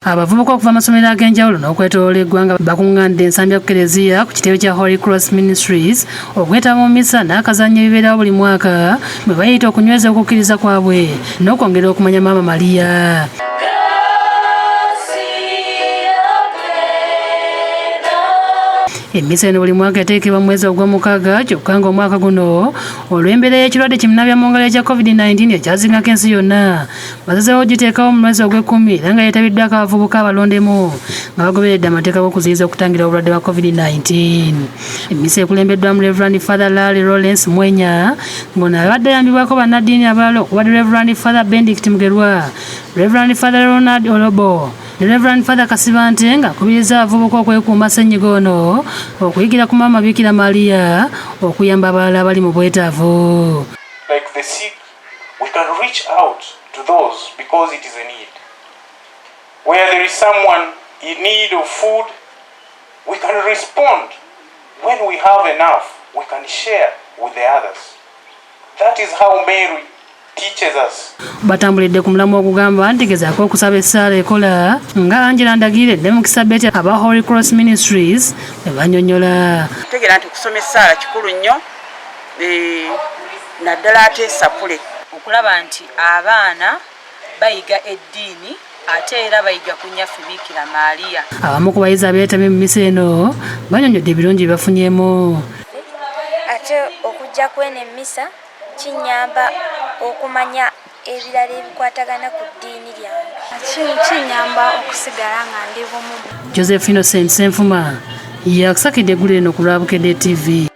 Abavubuka okuva amasomero ag'enjawulo n'okwetooloola eggwanga bakungaanidde ensambi ya Kereziya ku kitebe kya Holy Cross Ministries okwetaba mu Emmisa n'akazannyo ebibeerawo buli mwaka bwe bayita okunyweza okukkiriza kwabwe n'okwongera okumanya Maama Maria. Emmisa eno buli mwaka eteekebwa mu mwezi ogw'omukaaga kyokka ng'omwaka guno olw'embeera y'ekirwadde kimunabyamungalira kya COVID-19 ekyazingako ensi yonna basazeewo giteekawo mu mwezi ogw'ekkumi era nga yeetabiddwako abavubuka abalondemu nga bagoberedde amateeka g'okuziyiza okutangira obulwadde bwa COVID-19. Emmisa ekulembeddwamu Reverend Father Larry Lawrence Mwenya ng'ono abadde ayambibwako bannaddiini abalala okuba Reverend Father Benedict Mugerwa, Reverend Father Ronald Olobo, Reverend Father Kasibante nga akubiriza abavubuka okwekuuma ssenyiga ono okuyigira ku Maama Bikira Maria okuyamba abalala abali mu bwetaavu. Like the sick, we can reach out to those because it is a need. Where there is someone in need of food, we can respond. When we have enough, we can share with the others. That is how Mary teaches us. Batambulidde ku mulamu okugamba nti gezaako okusaba essaala ekola nga Angela Ndagiredde mu Kisabeti aba Holy Cross Ministries bwe bannyonnyola. Tegera nti okusoma essaala kikulu nnyo naddala ate sapule okulaba nti abaana bayiga eddiini ate era bayiga ku nnyaffe Bikira Maria. Abamu ku bayizi abeetabye mu Emmisa eno bannyonnyodde ebirungi bye bafunyemu. Ate okujja kw'eno Emmisa kinyamba okumanya ebirala ebikwatagana ku ddiini lyange. Kinyamba okusigala nga ndi bumu. Joseph Innocent Senfuma yakusakidde eggulu lino ku lwa Bukedde TV.